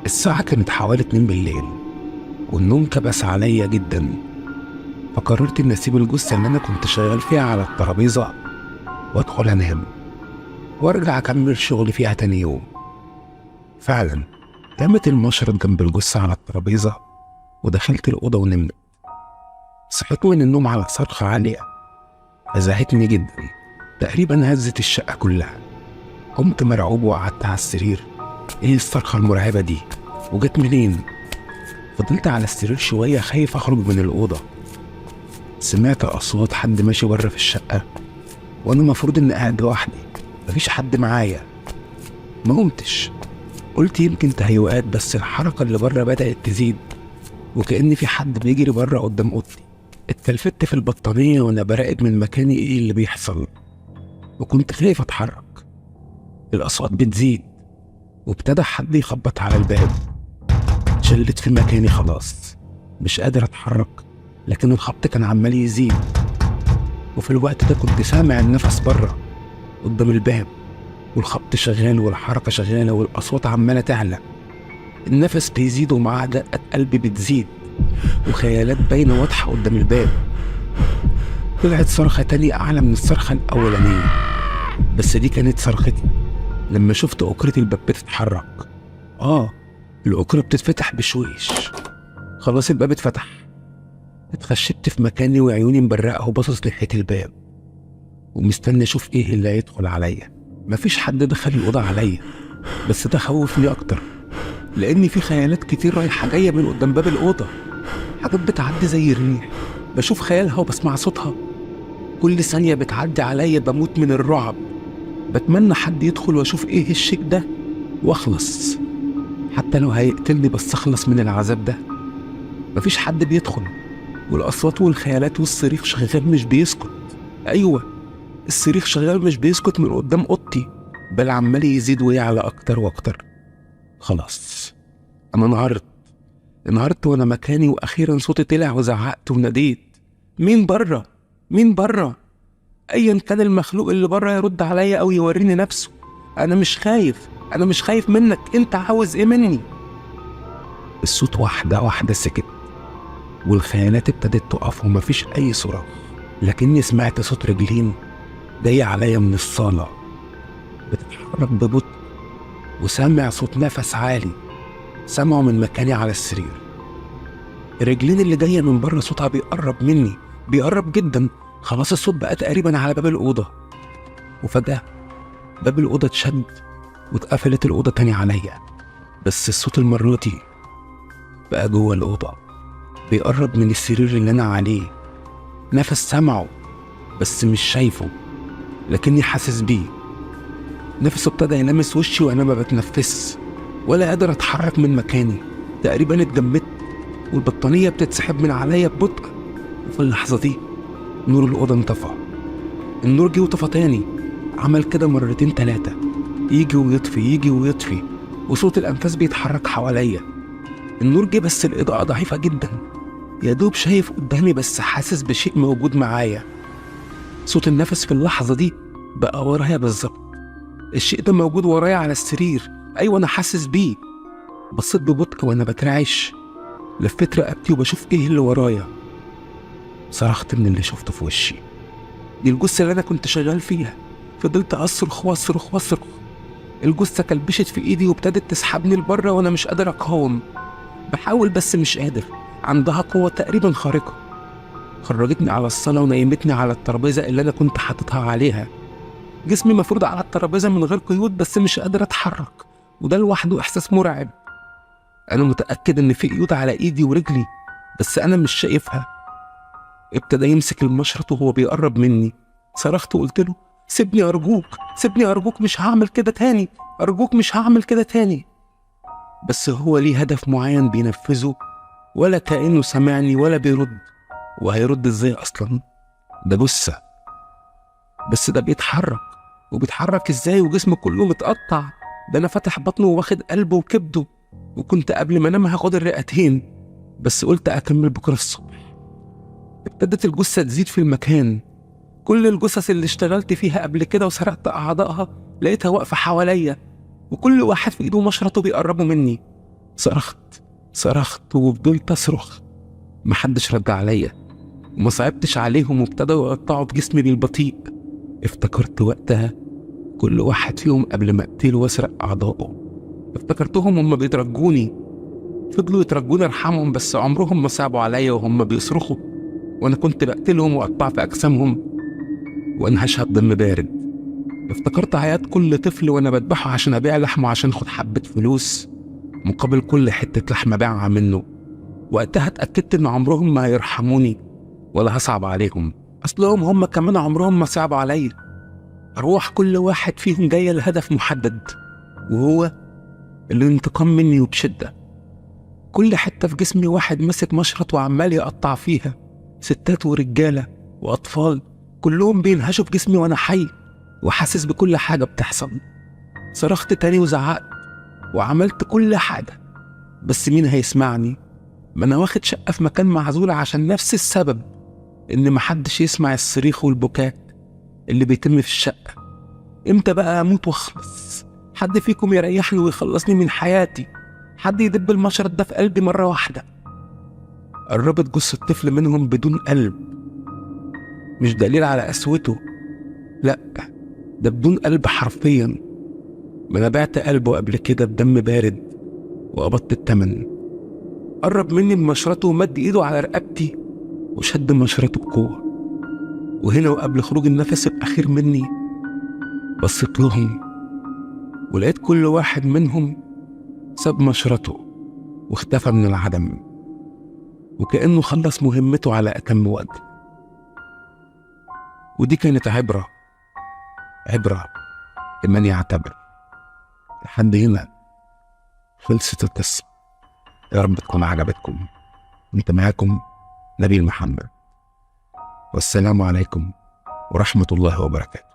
الساعة كانت حوالي 2 بالليل، والنوم كبس عليا جدا. فقررت إني أسيب الجثة اللي أنا كنت شغال فيها على الترابيزة وأدخل أنام وأرجع أكمل شغلي فيها تاني يوم. فعلا قامت المشرط جنب الجثة على الترابيزة ودخلت الأوضة ونمت. صحيت من النوم على صرخة عالية أزعجتني جدا، تقريبا هزت الشقة كلها. قمت مرعوب وقعدت على السرير. إيه الصرخة المرعبة دي؟ وجت منين؟ فضلت على السرير شوية خايف أخرج من الأوضة. سمعت أصوات حد ماشي بره في الشقة، وأنا المفروض إني قاعد لوحدي، مفيش حد معايا. ما قمتش، قلت يمكن تهيؤات، بس الحركة اللي بره بدأت تزيد وكأن في حد بيجري بره قدام أوضتي. اتلفت في البطانية وأنا براقب من مكاني إيه اللي بيحصل، وكنت خايف أتحرك. الأصوات بتزيد وابتدى حد يخبط على الباب. شلت في مكاني خلاص، مش قادر أتحرك، لكن الخبط كان عمال يزيد. وفي الوقت ده كنت سامع النفس بره قدام الباب، والخبط شغال والحركة شغالة والأصوات عمالة تعلى. النفس بيزيد ومع دقة قلبي بتزيد، وخيالات باينة واضحة قدام الباب. طلعت صرخة تانية أعلى من الصرخة الأولانية، بس دي كانت صرختي لما شفت أكرة الباب بتتحرك. الأكرة بتتفتح بشويش. خلاص الباب اتفتح. اتخشبت في مكاني وعيوني مبرقة وباصص ناحية الباب ومستني أشوف إيه اللي هيدخل عليا. مفيش حد دخل الأوضة عليا، بس ده خوفني أكتر، لأن في خيالات كتير رايحة جاية من قدام باب الأوضة. حاجات بتعدي زي الريح، بشوف خيالها وبسمع صوتها. كل ثانية بتعدي عليا بموت من الرعب. بتمنى حد يدخل وأشوف إيه الشيء ده وأخلص، حتى لو هيقتلني بس أخلص من العذاب ده. مفيش حد بيدخل، والأصوات والخيالات والصريخ شغال مش بيسكت. أيوة، الصريخ شغال مش بيسكت من قدام أوضتي، بل عمال يزيد ويعلى أكتر وأكتر. خلاص أنا انهارت وأنا مكاني، وأخيرا صوتي طلع وزعقت وناديت: مين بره؟ مين بره؟ أيا كان المخلوق اللي بره يرد عليا أو يوريني نفسه. أنا مش خايف منك، أنت عاوز إيه مني؟ الصوت واحدة واحدة سكت، والخيالات ابتدت تقف ومفيش أي صراخ، لكني سمعت صوت رجلين جاي عليا من الصالة بتتحرك ببطء، وسامع صوت نفس عالي سامعه من مكاني على السرير. الرجلين اللي جاية من بره صوتها بيقرب مني، بيقرب جدا. خلاص الصوت بقى تقريبا على باب الأوضة، وفجأة باب الأوضة اتشد واتقفلت الأوضة تاني عليا. بس الصوت المرة دي بقى جوه الأوضة، بيقرب من السرير اللي أنا عليه. نفس سامعه بس مش شايفه، لكني حاسس بيه. نفسه ابتدى يلمس وشي وأنا ما بتنفس ولا قادر أتحرك من مكاني. تقريبا اتجمدت والبطانية بتتسحب من عليا ببطء. وفي اللحظة دي نور الأوضة انطفى. النور جه وطفى تاني، عمل كده مرتين تلاتة، يجي ويطفي، وصوت الأنفاس بيتحرك حواليا. النور جه بس الإضاءة ضعيفة جدا، يا دوب شايف قدامي بس حاسس بشيء موجود معايا. صوت النفس في اللحظة دي بقى ورايا بالظبط. الشيء ده موجود ورايا على السرير، أيوة أنا حاسس بيه. بصيت ببطء وأنا بترعش، لفيت رقبتي وبشوف إيه اللي ورايا. صرخت من اللي شفته في وشي. دي الجثة اللي أنا كنت شغال فيها. فضلت أصرخ وأصرخ وأصرخ. الجثة كلبشت في إيدي وابتدت تسحبني لبره وأنا مش قادر أقاوم. بحاول بس مش قادر. عندها قوة تقريبا خارقة. خرجتني على الصالة ونيمتني على الترابيزة اللي أنا كنت حاططها عليها. جسمي مفروض على الترابيزة من غير قيود، بس مش قادر أتحرك، وده لوحده إحساس مرعب. أنا متأكد إن في قيود على إيدي ورجلي، بس أنا مش شايفها. ابتدى يمسك المشرط وهو بيقرب مني. صرخت وقلت له: سيبني أرجوك، مش هعمل كده تاني، أرجوك مش هعمل كده تاني. بس هو ليه هدف معين بينفذه، ولا كأنه سمعني ولا بيرد. وهيرد ازاي أصلا؟ ده جثة، بس ده بيتحرك ازاي وجسمه كله متقطع؟ ده أنا فاتح بطنه واخد قلبه وكبده، وكنت قبل ما انام هاخد الرئتين، بس قلت أكمل بكرة الصبح. ابتدت الجثة تزيد في المكان. كل الجثث اللي اشتغلت فيها قبل كده وسرقت أعضائها لقيتها واقفة حواليا، وكل واحد في إيده مشرطه بيقربوا مني. صرخت وفضلت أصرخ. محدش رد عليا وما صعبتش عليهم، وابتدوا يقطعوا بجسمي بالبطيء. افتكرت وقتها كل واحد فيهم قبل ما اقتله واسرق أعضائه. افتكرتهم هم بيترجوني، فضلوا يترجوني ارحمهم، بس عمرهم ما صعبوا عليا وهم بيصرخوا، وانا كنت بقتلهم واقطع في اجسامهم وانهشها بدم بارد. افتكرت حياة كل طفل وانا بذبحه عشان ابيع لحمه، عشان اخد حبة فلوس مقابل كل حتة لحمة ابيعها منه. وقتها اتأكدت ان عمرهم ما هيرحموني ولا هصعب عليهم، اصلهم هم كمان عمرهم ما صعبوا عليا. أرواح كل واحد فيهم جاية لهدف محدد، وهو الانتقام مني وبشدة. كل حتة في جسمي واحد ماسك مشرط وعمال يقطع فيها، ستات ورجالة وأطفال، كلهم بينهشوا في جسمي وأنا حي وحاسس بكل حاجة بتحصل. صرخت تاني وزعقت وعملت كل حاجة، بس مين هيسمعني؟ ما أنا واخد شقة في مكان معزول عشان نفس السبب، إن محدش يسمع الصريخ والبكاء اللي بيتم في الشقة. امتى بقى اموت واخلص؟ حد فيكم يريحني ويخلصني من حياتي، حد يدب المشرط ده في قلبي مرة واحدة. قربت جثة طفل منهم بدون قلب، مش دليل على قسوته، لا ده بدون قلب حرفيا. ما انا بعت قلبه قبل كده بدم بارد وقبضت التمن. قرب مني بمشرطه ومد ايده على رقبتي وشد مشرطه بقوة. وهنا وقبل خروج النفس الأخير مني بصيت لهم ولقيت كل واحد منهم ساب مشرطه واختفى من العدم، وكأنه خلص مهمته على أتم وجه. ودي كانت عبرة لمن يعتبر. لحد هنا خلصت القصة. يا رب تكون عجبتكم. كنت معاكم نبيل محمد، والسلام عليكم ورحمة الله وبركاته.